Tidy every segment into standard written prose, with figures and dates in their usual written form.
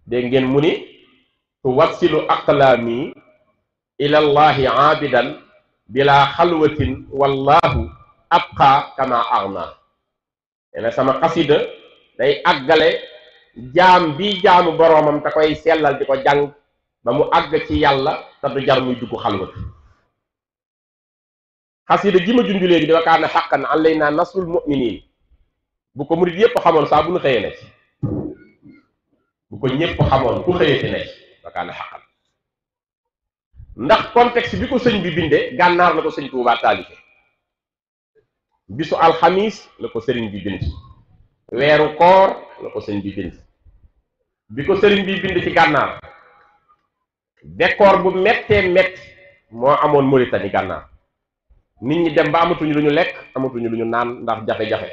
dégg ngeen mu ni tuwassilu aqlaami ila allahi aabidan bila xalwatin wallahu abqa kama arna ene sama xasida day àggale jaam bi jaamu boroomam te koy sellal di ko jàng ba mu àgg ci yàlla te du jar muy dugg xalwatu xasida gi ma junj léegi di wa kaana xaqan alaynaa nasrul mu'miniin bu ko murid yépp xamoon saa bu nu xëyee ne ci bu ko ñépp xamoon ku xëyee ci ne ci wa kaana xaqan ndax contexte bi ko sëñ bi binde gànnaar la ko sëñ Tuubaa taalife bisu alxamis la ko sëriñ bi bind weeru koor la ko sëñ bi bind bi ko sëriñ bi bind ci gànnaar décor bu méttee métti moo amoon Mauritanie gànnaar nit ñi dem ba amatuñu lu ñu lekk amatuñu lu ñu naan ndax jafe-jafe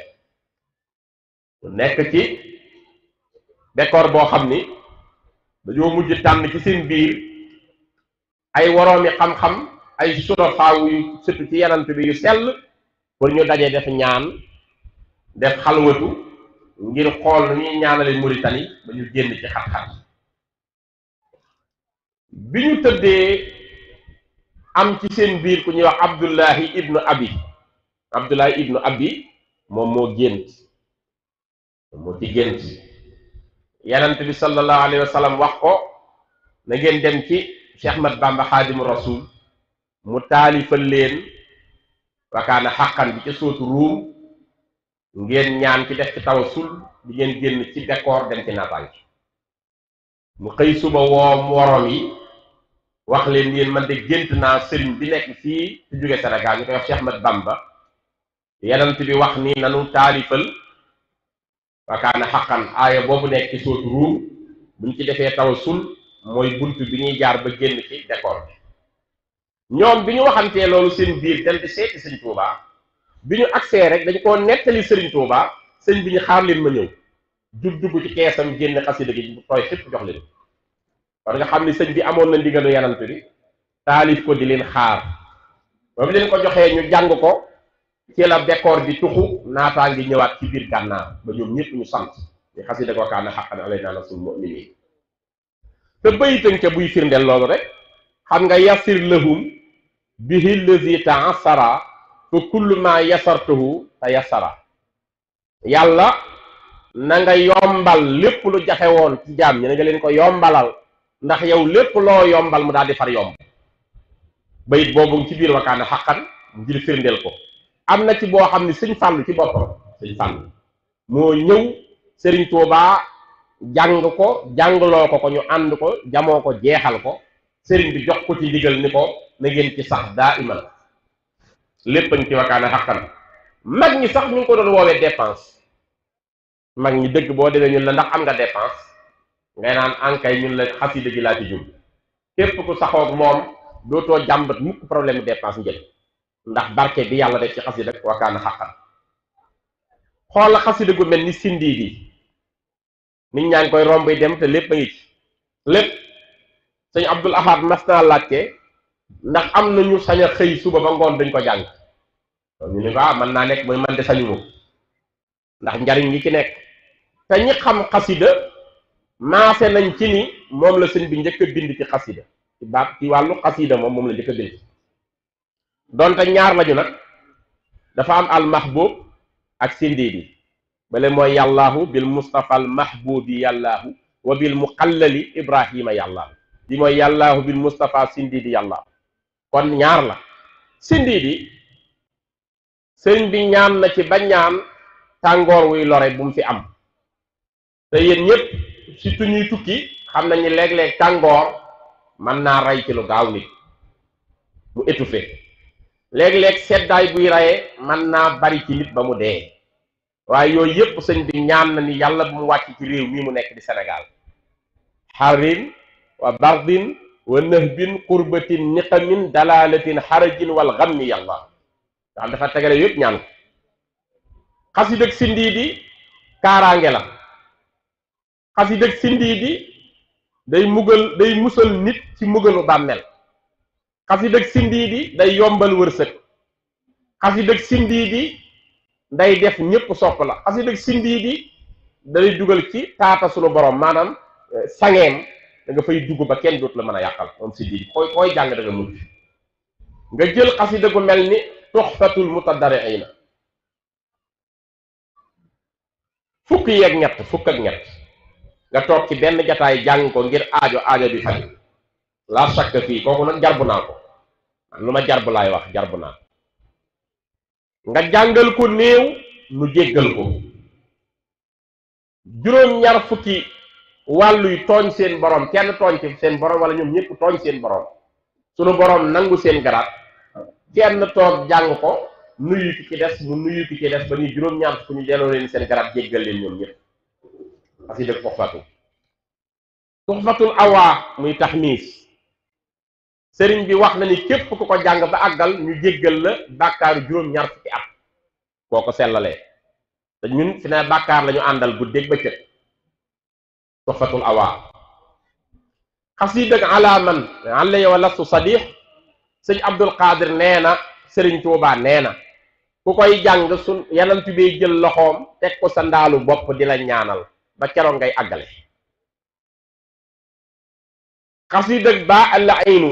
nekk ci décor boo xam ni dañoo mujj tànn ci seen biir ay woroomi xam-xam ay sudafaaw yu surtout ci yanant bi yu sell pour ñu dajee def ñaan def xalwatu ngir xool nu ñuy ñaanale Mauritanie ba ñu génn ci xat-xat bi ñu tëddee am ci seen biir ku ñuy wax Abdullahi ibnu Abi moom moo gént moo ci gént yanant bi sallallahu alayhi wa sallam wax ko na ngeen dem ci Cheikh Ahmad Bamba Xaadimu Rasul mu taalifal leen wakaana xaqan bi ci sootu ruum ngeen ñaan ci def ci tawassul di ngeen génn ci décor dem ci naataange mu xëy suba woo woroom yi wax leen yéen man de gént naa sëriñ bi nekk fii ci jóge Sénégal ñu koy wax Cheikh Ahmad Bamba yanant bi wax ni nanu taalifal wakaana xaqan aaya boobu nekk ci sootu ruum buñ ci defee tawassul mooy bunt bi ñuy jaar ba génn ci décor bi ñoom bi ñu waxantee loolu seen biir dem di seeti sëñ Touba bi ñu agsee rek dañ koo nettali sëriñ Touba sëñ bi ñu xaar leen ma ñëw dugg ci keesam génn xasida gi bu tooy xëpp jox leen war nga xam ni sëñ bi amoon na ndigalu yanant bi taalif ko di leen xaar ba bi leen ko joxee ñu jàng ko ci la décor bi tuxu naataa ngi ñëwaat ci biir gànnaar ba ñoom ñëpp ñu sant ñu xasida ko kaana xaqan alaynaa nasrul mu'miniin te bayitan ca buy firndeel loolu rek xam nga yasir lahum bihi lazi ta'assara fa kullu ma yasartuhu te yassara yàlla na nga yombal lépp lu jafe woon ci jaam ñi na nga leen ko yombalal ndax yow lépp loo yombal mu daal di far yomb bayit boobu ci biir wakaana xaqan ngir firndeel ko am na ci boo xam ni sëñ Fàllu ci boppam sëñ Fàllu moo ñëw Sëriñ Tuubaa jàng ko jàngloo ko ñu ànd ko jamoo ko jeexal ko sëriñ bi jox ko ci ndigal ni ko na ngeen ci sax daa iman léppañ ci wakaana xaqan mag ñi sax ñu ngi ko doon woowee dépense mag ñi dëgg boo demee ñun la ndax am nga dépense ngay naan ankay ñun la xasida gi laa ci jum képp ku saxoog moom dootoo jàmbat mukk problème dépense njël ndax barke bi yàlla def ci xasida wakaana xaqan xoola xasida gu mel ni sindii di nit ñaa ngi koy romb dem te lépp a ngi ci lépp sëñ Abdul Ahad mas naa laajte ndax am nañu sañ a xëy suba ba ngoon duñ ko jàng ñu ne ko mën naa nekk mooy man de sañu ma ndax njariñ li ci nekk te ñi xam xasida maase nañ ci ni moom la sëñ bi njëkk a bind ci xasida ci baat ci wàllu xasida moom la njëkk a bind donte ñaar lañu nag dafa am al mahbub ak sindiidi bale mooy yàllaahu bil mustafa al mahbubi yàllaahu wa bil muqallali ibrahima yàllaahu di mooy yàllaahu bil mustafa sindiidi yàllaahu kon ñaar la sindiidi sëñ bi ñaan na ci ba ñaan tàngoor wuy lore bu mu fi am te yéen ñëpp surtout ñuy tukki xam nañu léeg-léeg tàngoor mën naa rey ci lu gaaw nit mu étouffé léeg-léeg seddaay buy reyee mën naa bari ci nit ba mu dee waaye yooyu yëpp sëñ bi ñaan na ni yàlla bu mu wàcc ci réew mii mu nekk di Sénégal xarin wa bardin wa nahbin qurbatin niqamin dalalatin xarajin wal ghammi yàlla ndax dafa tegale yëpp ñaan ko xasida ak sindiidi kaaraange la xasida ak sindiidi day musal nit ci mugalu bàmmeel xasida ak sindiidi day yombal wërsëg xasida ak sindiidi day def ñëpp sopp la xasida ak sindiidi day dugal ci taata sunu borom maanaam sangeem da nga fay dugg ba kenn dootu la mën a yàqal moom siddiidi koy jàng da nga mucc nga jël xasida gu mel ni tuxfatul mutadarriina fukk ak ñett nga toog ci benn jataay jàng ko ngir aajo bi faj laa sakk fii kooku nag jarbu naa ko lu ma jarbu laay wax jarbu naa nga jàngal ko néew nu jéggal ko juróom-ñaar fukki wàlluy tooñ seen borom kenn tooñ ci seen borom wala ñoom ñëpp tooñ seen borom sunu borom nangu seen garaat kenn toog jàng ko nuyu ki ci des mu nuyu ki ci des ba ñuy juróom-ñaar fukki ñu delloo leen seen garaat jéggal leen ñoom ñëpp asi dëgg tuxfatul awaa muy taxmiis sëriñ bi wax na ni képp ku ko jàng ba àggal ñu jéggal la bàkkaaru juróom-ñaar fukki at boo ko sellalee te ñun fi ne bàkkaar lañu àndal guddeeg bëccëg tuxfatul awaa xasiida ala man alaya wa lastu sadix sëñ Abdul Qadir nee na sëriñ Tuubaa nee na ku koy jàng sun yanant bi jël loxoom teg ko sa ndaalu bopp di la ñaanal ba keroog ngay àggale xasiida ba alla aynu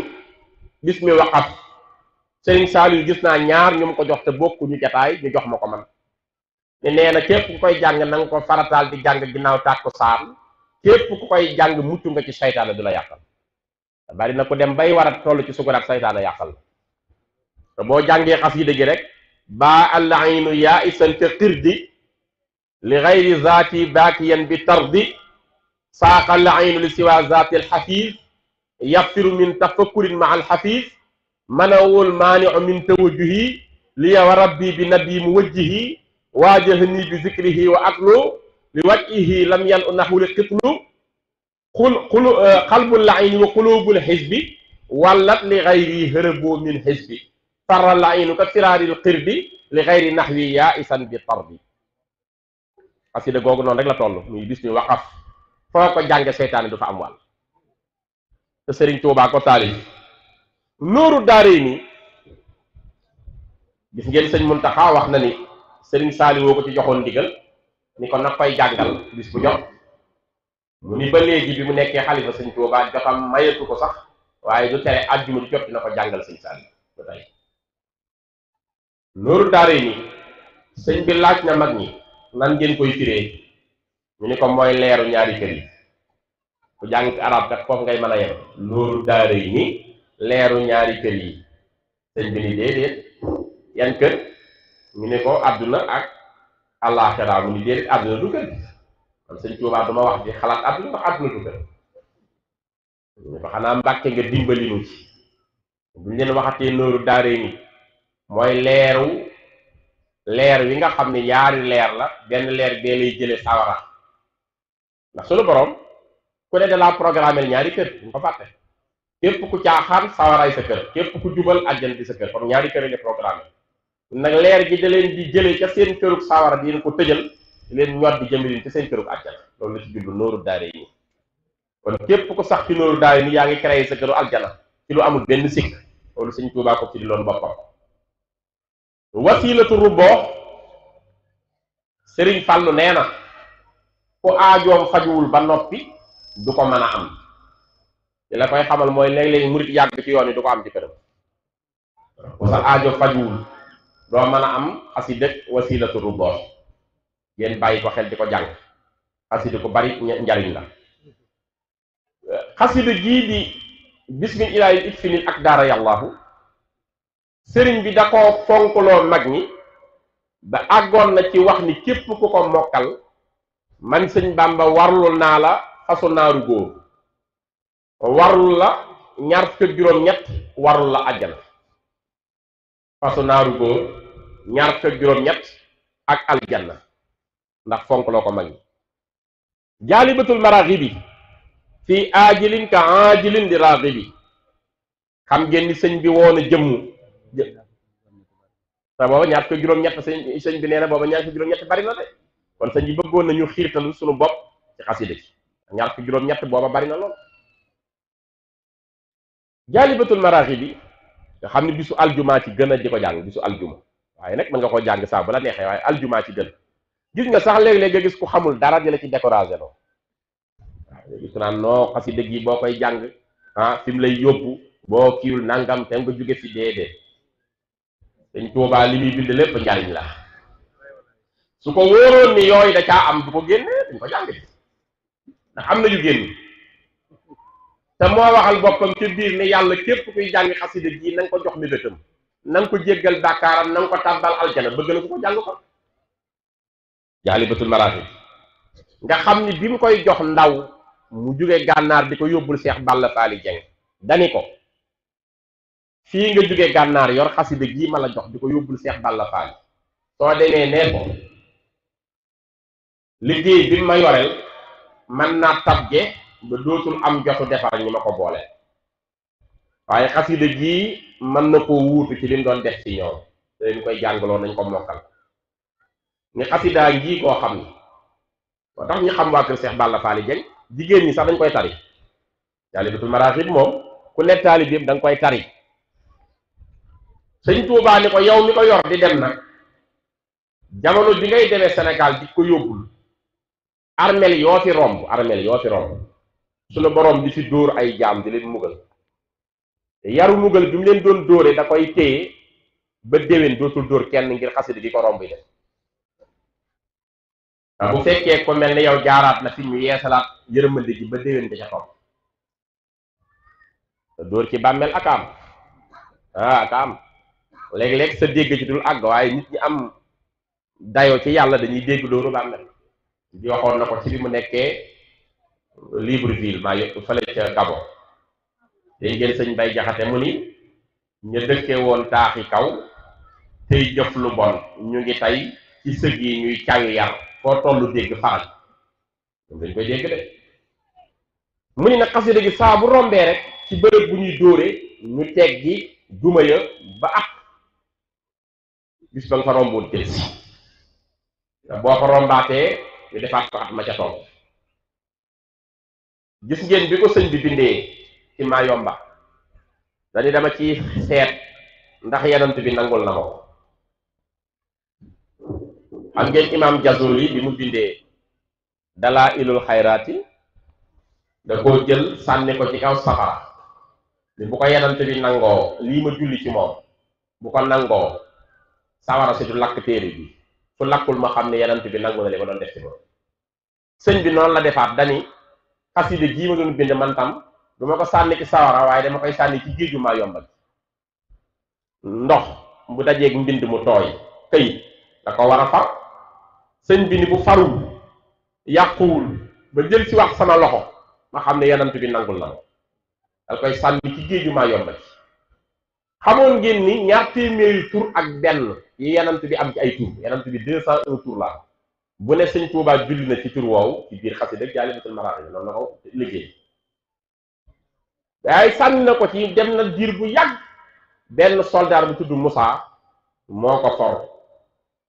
bismi waqaf sëriñ Saliou gis naa ñaar ñu mu ko jox te bokku ñu jataay ñu jox ma ko man ne nee na képp ku koy jàng na nga ko farataal di jàng ginnaaw tàkkusaan képp ku koy jàng mucc nga ci saytaane du la yàqal bari na ko dem bay war a toll ci sukuraat saytaane yàqal te boo jàngee xasiida gi rek ba alla aynu yaa isan te xirdi li gayri zaati baakiyan bi tardi saaqa la aynu li siwa zaati alxafiis yafiru min tafakkurin ma alxafiis manawul maaniu min tawajjuhi liya wa rabbi bi nabi muwajjihi waajahni bi zikrihi wa aklu li wajhihi lam yan naxu li xitlu xalbul laayni wa qulubul xisbi wallat li gayri hërëboo min xisbi farra laaynu ka siraaril xirbi li gayri naxwi yaa isan bi tarbi xasida googu noonu rek la toll muy bis ñu waqaf foo ko jànge seytaane du fa am wàll te sëriñ Tuubaa ko taalif nooru daaree ni gis ngeen sëñ Muntaxa wax na ni sëriñ Saaliw woo ko ci joxoon ndigal ni ko nag koy jàngal bis bu jot mu ni ba léegi bi mu nekkee xalifa sëñ Tuubaa jotam mayatu ko sax waaye du tere àjjuma di jot dina ko jàngal sëñ Saaliw ba tey nooru daaree ni sëñ bi laaj na mag ñi nan ngeen koy firee ñu ni ko mooy leeru ñaari kër yi ku jàng arab kat foofu ngay mën a yem nooru daaree ni leeru ñaari kër yi sëñ bi ni déedéet yan kër ñu ne ko àdduna ak àllaaxira mu ni déedéet àdduna du kër man sëñ Tuubaa duma wax di xalaat àdduna ndax àdduna du kër ñu ne ko xanaa Mbàkke nga dimbali nu ci buñ leen waxatee nooru daaree ni mooy leer wi nga xam ne ñaari leer la benn leer bee lay jële sawara ndax sunu borom ku ne da laa programmeel ñaari kër ñu ko fàtte képp ku caaxaan sawaraay sa kër képp ku jubal àjjana di sa kër kon ñaari kër yi programme nag leer gi da leen di jële ca seen kërug sawara di leen ko tëjal di leen ñor di jëme leen ca seen kërug àjjana loolu la ci jublu nooru daare yi kon képp ku sax ci nooru daare ni yaa ngi créé sa këru àjjana ci lu amul benn sikk loolu sëñ Tuubaa ko ci di loon boppam wasilatu rubboo sëriñ Fàllu nee na ku aajoom fajuwul ba noppi du ko mën a am li la koy xamal mooy léeg-léeg murit yàgg ci yoon yi du ko am ci këram ku sa aajo fajuwul doo mën a am xasida wasilatu rubboo ngeen bàyyi ko xel di ko jàng xasida ko bari njariñ la xasida gii di bismil ilaahi ikfinil ak daara yàllaahu sëriñ bi da koo fonkloo mag ñi ba àggoon na ci wax ni képp ku ko mokkal man sëñ Bàmba warlul naa la fasu naaru góor warul la ñaar fukk ak juróom-ñett warul la àjjana fasu naaru góor ñaar fukk ak juróom-ñett ak aljanna ndax fonkloo ko mag ñi jaalibatul maraaxibi fii aajilin ka aajilin di raaxibi xam ngeen ni sëñ bi woon a jëmmu te booba ñaar fukk juróom-ñett sëñ bi nee na booba ñaar fukk juróom-ñett bari na de kon sëñ bi bëggoon nañu xiirtal suñu bopp ci xasida ci ñaar fukk juróom-ñett booba bari na lool jaalibatul maraaxi bi nga xam ne bisu aljumaa ci gën a di ko jàng bisu aljuma waaye nag mën nga koo jàng saa bu la neexee waaye aljumaa ci gën gis nga sax léeg-léeg nga gis ku xamul dara di la ci découragé loo waaw gis naa noo xasida gi boo koy jàng fi mu lay yóbbu boo kiiwul nangam te nga jóge fi déedéet Sëñ Tuubaa li muy bind lépp njariñ la su ko wóoroon ni yooyu da caa am du ko génne dañ ko jàng ndax am na yu génn te moo waxal boppam ci biir ni yàlla képp kuy jàng xasida gi na nga ko jox mi dëkkam na nga ko jéggal bàkkaaram na nga ko tàbbal aljana bëgg na ko jàng ko Jaalibatul Maraaxib nga xam ni bi mu koy jox ndaw mu jóge gànnaar di ko yóbbul Seex Balla Faali Jeng dani ko fii nga jóge gànnaar yor xasida gii ma la jox di ko yóbbul Seex Balla Faali soo demee nee ko liggéey bi ma yoreel man naa tabje ba dootul am jotu defar ñi ma ko boole waaye xasida gii mën na koo wuutu ci li mu doon def ci ñoom te leen koy jàngaloo nañ ko mokkal ni xasidaa ngii koo xam ni moo tax ñu xam waa kër Seex Balla Faali Jeng jigéen ñi sax dañ koy tari Jaalibatul Maraaxib moom ku nekk taalib yëpp da nga koy tari Sëñ Tuubaa ni ko yow mi ko yor di dem nag jamono bi ngay demee Sénégal di ko yóbbul armel yoo fi romb suñu borom di fi dóor ay jaam di leen mugal te yaru mugal bi mu leen doon dóore da koy téye ba déwén dootul dóor kenn ngir xasida di ko romb yi def waaw bu fekkee ko mel ni yow jaaraat na fi ñu yeesalaat yërëmande ji ba déwén da ca topp te dóor ci bàmmeel ak am léeg-léeg sa dégg ci dul àgg waaye nit ñi am dayoo ci yàlla dañuy dégg dóoru bàmmeel di waxoon na ko ci bi mu nekkee Libreville maa yëpp fële ca Gabon day ngeen sëñ Bay Jaxate mu ni ñu dëkkee woon taaxi kaw tey jëf lu bon ñu ngi tey ci sëg yi ñuy cawi yar foo tollu dégg faral ñoom dañ koy dégg de mu ni nag xasida gi saa bu rombee rek ci bërëb bu ñuy dóore ñu teggi duma ya ba at bis ba nga fa romboon jël si te boo fa rombaatee ñu defaat ko at ma ca toog gis ngeen bi ko sëñ bi bindee ci Mayomba dañu dama ci seet ndax yanant bi nangul na ma ko xam ngeen imaam Jazuli bi mu bindee Dalaa'ilul Xayraati da koo jël sànni ko ci kaw safara ni bu ko yanant bi nangoo lii ma julli ci moom bu ko nangoo sawara si du lakk téere bi fu lakkul ma xam ne yanant bi nangu na li ma doon def ci moom sëñ bi noonu la defaat dani xasida gii ma doon bind man tam du ma ko sànni ci sawara waaye dama koy sànni ci géeju Mayomba ndox bu dajeeg mbind mu tooy këyit da ko war a far sëñ bi ni bu farul yàquwul ba jël ci wax sama loxo ma xam ne yanant bi nangul na ma dal koy sànni ci géeju Mayomba xamoon ngeen ni ñaar téeméeri tur ak benn yi yanant bi am ci ay tur yanant bi 201 tur la bu ne sëñ Tuubaa julli na ci tur woowu ci biir xasida Jaalibatul Maraaxib noonu la ko liggéey waaye sànni na ko ci dem na diir bu yàgg benn soldaar bu tudd Moussa moo ko for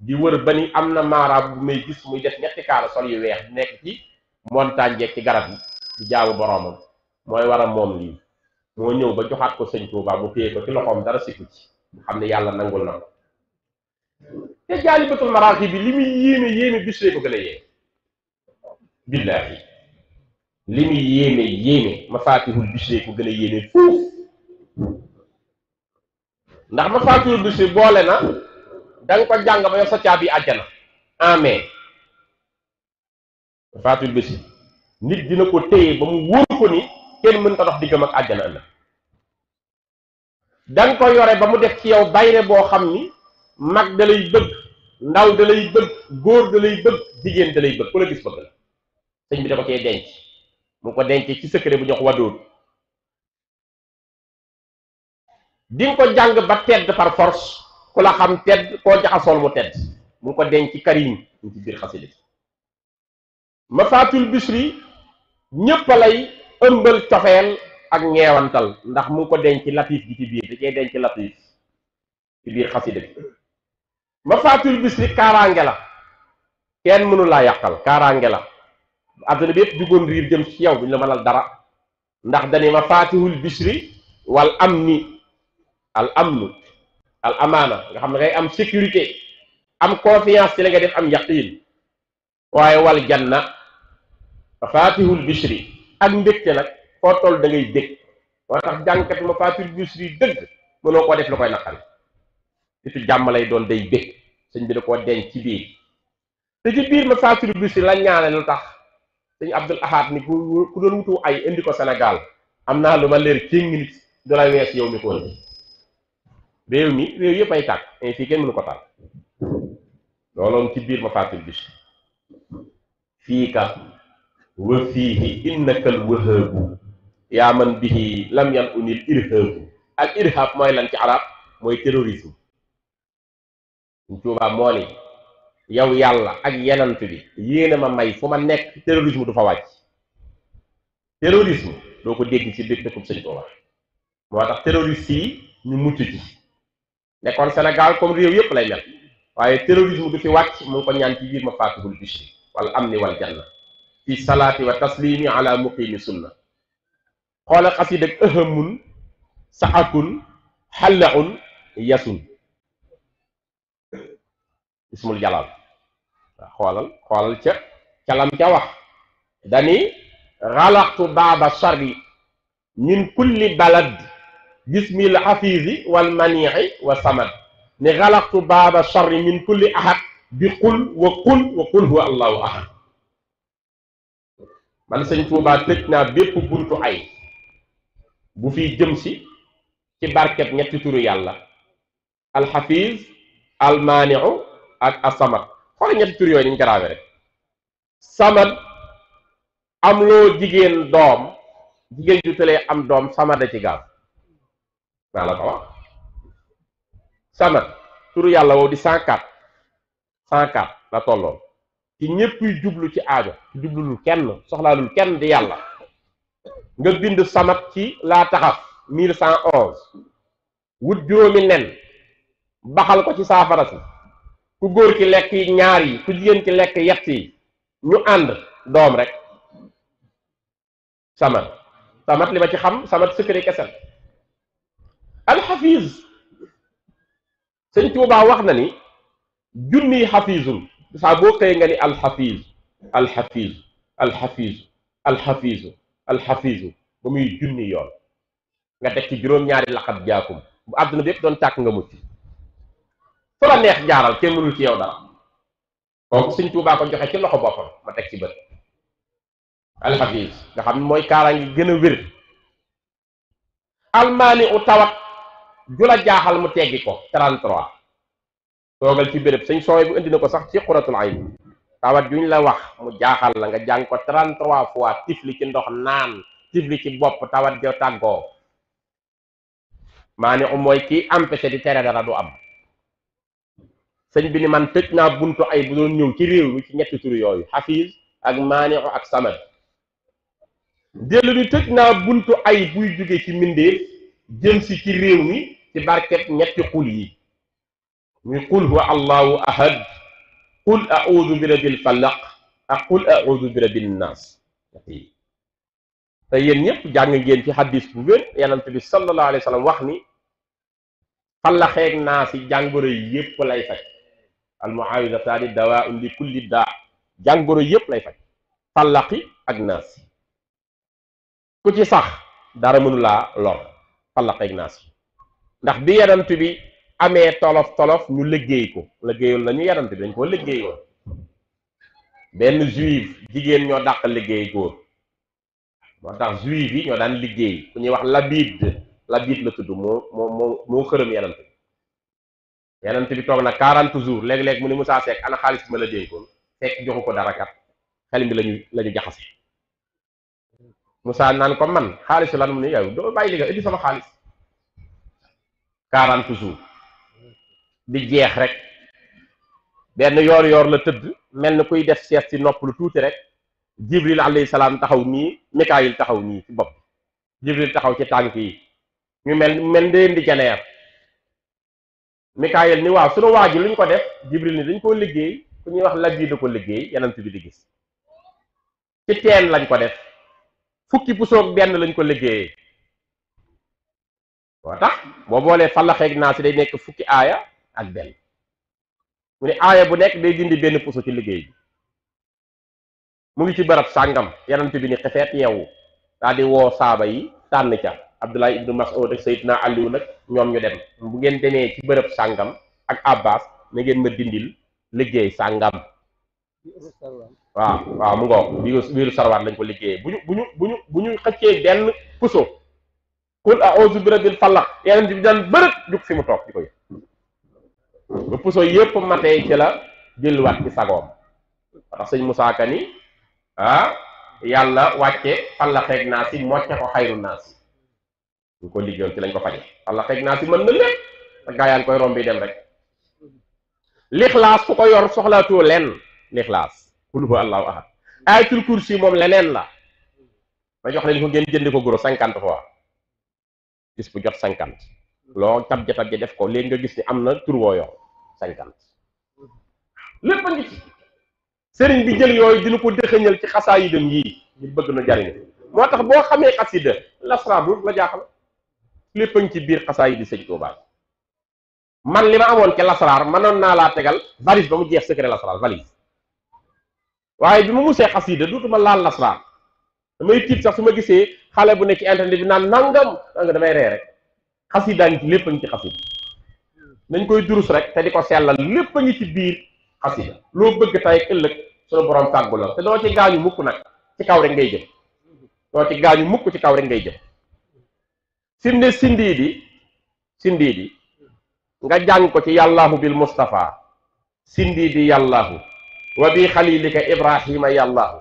di wër ba ni am na maaraab bu may gis muy def ñetti kaala sol yu weex di nekk ci montagne jeeg ci garab yi di jaamu boroomam mooy war a moom lii moo ñëw ba joxaat ko sëñ Tuubaa mu téye ko ci loxoom dara sikku ci xam ne yàlla nangul na ko te Jaalibatul Maraaxib bi li muy yéeme bis ko gën a yéeme billaahi li muy yéeme Mafaatihul Bichri ko gën a yéeme foofu ndax Mafaatihul Bichri boole na danga ko jàng ba yor sa caabi àjjana amen Mafaatihul Bichri nit dina ko téye ba mu wóor ko ni kenn mën ko dox diggam ak àjjana ëllëg danga ko yore ba mu def ci yow bayre boo xam ni mag da lay bëgg ndaw da lay bëgg góor da lay bëgg jigéen da lay bëgg ku la gis bëgg la sëñ bi da ko cee denc mu ko denc ci secret bu jox wadoon di nga ko jàng ba tedd par force ku la xam tedd koo jaxasool mu tedd mu ko denc ci karim ñu ci biir xasida Mafaatihul Bichri ñépp lay ëmbal cofeel ak ñeewantal ndax mu ko denc latif gi ci biir da cee denc latif ci biir xasida bi Mafaatihul Bichri kaaraange la kenn mënu laa yàqal kaaraange la àdduna bi yëpp jugoon riir jëm ci yow duñ la mënal dara ndax dañuy Mafaatihul Bichri wal amni al amnu al amaana nga xam ne ngay am sécurité am confiance ci la nga def am yaqiin waaye wal janna Mafaatihul Bichri ak mbégte nag foo toll da ngay bég moo tax jàngkat Mafatihul Bichri dëgg mënoo koo def lu koy naqari surtout jàmm lay doon day bég sëñ bi da koo denc ci biir te ci biir Mafatihul Bichri la ñaane lu tax sëñ Abdul Ahad ni ku doon wutu ay indi ko Sénégal am naa lu ma leer céng nit du la wees yow mi ko indi réew mi réew yëpp ay tàkk mais fii kenn mënu ko taal looloon ci biir Mafatihul Bichri fii ka wa fiihi innakal wahaabu yaa man bihi lam yan unil irhaabu ak irhab mooy lan ci arab mooy terrorisme ñu Tuubaa moo ni yow yàlla ak yenant bi yéena ma may fu ma nekk terrorisme du fa wàcc terrorisme doo ko dégg ci biir dëkkub Sëñ Tuubaa moo tax terroriste yi ñu mucc ci nekkoon Sénégal comme réew yépp lay mel waaye terrorisme du fi wàcc mu ngi ko ñaan ci biir Mafatihul Bichri wal amni wal janna fi salaati wa taslimi ala muqimi sunna xoola xasida ak ahamun saakun xallaun yasun ismul jalal waaw xoolal ca lam ca wax dani xalaqtu baaba sharri min kulli balad bismil hafizi wal maniixi wa samad ni xalaqtu baaba sharri min kulli ahad bi qul wa qul huwa allahu ahad man sëñ Tuubaa tëj naa bépp buntu ay bu fiy jëm si ci barket ñetti turu yàlla alxafiz almaaniu ak asamad xoolal ñetti tur yooyu ni ñu garaawe rek samad am loo jigéen doom jigéen ju tëlee am doom samada ci gaaw naa la ko wax samad turu yàlla woow di 104 la tolloon ci ñéppuy jublu ci aajo ci jublulul kenn soxlaalul kenn di yàlla nga bind samat ci laa taxaf 1111 wut juróomi nen baxal ko ci saafara si ku góor ki lekk yi ñaar yi ku jigéen ki lekk yett yi ñu ànd doom rek samat li ma ci xam samat secret kese alxafiz sëñ Tuubaa wax na ni junniy xafiisul saa boo xëyee nga ni alxafiisu ba muy junni yoon nga teg ci juróom-ñaari laqab jaakum bu àdduna bi yëpp doon tàkk nga mucc fu la neex jaaral kenn mënul ci yow dara kooku sëñ Tuubaa ko joxe ci loxo boppam ma teg ci bët alxafiis nga xam ne mooy kaara ngi gën a wér almaani u tawat ju la jaaxal mu teggi ko 33 toogal ci béréb sëñ sooy bu indi na ko sax ci xuratul ayn tawat juñ la wax mu jaaxal la nga jàng ko 33 fois tifli ci ndox naan tifli ci bopp tawat jo tàggoo maa ne mooy kii empêché di tere dara du am sëñ bi ni man tëj naa buntu ay bu doon ñëw ci réew mi ci ñetti turu yooyu xafiis ak maanixu ak samad dellu ni tëj naa buntu ay buy jóge ci mbindéef jëm si ci réew mi ci barket ñetti xul yi muy qul huwa allahu ahad qul a'udhu bi rabbil falaq ak qul a'udhu bi rabbin nas te yéen ñëpp jàng ngeen ci hadis bu wér yonent bi sallallahu alayhi wa sallam wax ni fallaxeeg naas yi jàngoro yi yëpp lay faj al muawidataani dawaa'un li kulli daa jàngoro yëpp lay faj fallaqi ak naas ku ci sax dara mënu laa lor fallaxeeg naas ndax bi yonent bi amee tolof ñu liggéey ko liggéeyul nañu yonent bi dañ koo liggéeyoon benn juif jigéen ñoo dàq liggéey góor moo tax juif yi ñoo daan liggéey ku ñuy wax labid la tudd moo xërëm yenant bi toog na 40 jours léeg-léeg mu ni Moussa Seck ana xaalis bi ma la dénkoon fekk joxu ko dara kat xel mi lañu jaxase Moussa naan ko man xaalisu lan mu ni yow doo bàyyi liggéey indi sama xaalis 40 jours di jeex rek benn yoor la tëdd mel na kuy def seet si nopp lu tuuti rek Jibril alayhi salaam taxaw nii Mikaayil taxaw nii ci bopp Jibril taxaw ci tànk yi ñu mel ndeen di janeer Mikaayil ni waaw sunu waa ji luñ ko def Jibril ni dañ koo liggéey ku ñuy wax laj yi da ko liggéey yenant bi di gis ci teen lañ ko def fukki pusoog benn lañ ko liggéeyee moo tax boo boolee fallaxeeg naa si day nekk fukki aaya ak benn mu ne aaya bu nekk day dindi benn puso ci liggéey bi mu ngi ci barab sàngam yenant bi ni xefeet yeewu daal di woo saaba yi tànn ca Abdullah ibnu Mas'ud ak Seydina Aliou nag ñoom ñu dem bu ngeen demee ci bërëb sàngam ak Abbas na ngeen ma dindil liggéey sàngam waaw waaw mu ngoog biiru sarwaat lañ ko liggéeyee bu ñu xëccee benn puso qul a'udhu bi rabbil falaq yeneen bi daan bërët jug fi mu toog di ko yëg ba puso yépp matee ci la delluwaat ci sagoom tax sëñ Moussa Ka ni yàlla wàcce fallaqeeg naa si mocce ko xayru naa si ñu ko liggéeyoon ci lañ ko faje fallaqeeg naa si mën na lépp ak gaa yaa ngi koy rombi dem rek lixlaas ku ko yor soxlaatoo leen lixlaas qul huwa allahu ahad ayatul kursi moom leneen la ma jox leen ko ngeen jënd ko guro 50 fois gis bu jot 50 loo tabja def ko léegi nga gis ni am na tur woo yor 50 lépp a ngi ci sëriñ bi jël yooyu dina ko dëxëñal ci xasaa yi dem yii ñu bëgg na jariñ moo tax boo xamee xasida lasra bu la jaaxal lépp a ngi ci biir xasaa yi di sëñ Tuubaa man li ma amoon ci lasraar mënoon naa laa tegal valise ba mu jeex secret lasraar valise waaye bi ma musee xasida dootuma laal lasraar damay tiit sax su ma gisee xale bu nekk ci internet bi naan nangam damay ree rek xasida ngi ci lépp a ngi ci xasida nañ koy durus rek te di ko sellal lépp a ngi ci biir xasida loo bëgg tay ëllëg sunu borom tàggu la te doo ci gaañu mukk nag ci kaw rek ngay jëm doo ci gaañu mukk ci kaw rek ngay jëm simne sindii di nga jàng ko ci yàllaahu bil mustafa sindii di yàllaahu wa bi xalilika ibrahima yàllaahu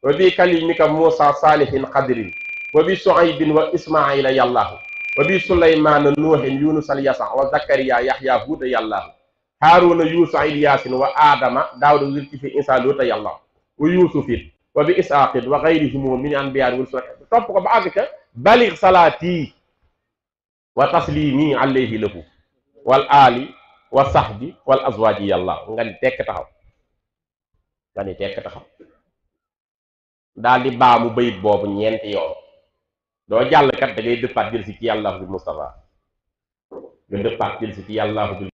wa bi kalimika muusa saalihin qadrin wa bi suaybin wa ismaila yàllaahu wa bi suleymaana nuuhin yunus al yasa wa zakariya yaxya huuda yàllaahu haaruna yuusa ilyaasin wa aadama daawuda zulkifli insa loota yàllaahu wa yuusufin wa bi isaaqin wa gayrihim min anbiyaan wal sulak topp ko ba àgg ca balig salaati wa taslimi alayhi lahu wal aali wa sahbi wal azwaaji yàllaahu nga ni tekk taxaw daal di baamu bayit boobu ñeenti yoon doo jàll kat da ngay dëppaat jël si ci yàllaahu bil mustafa nga dëppaat jël si ci yàllaahu bil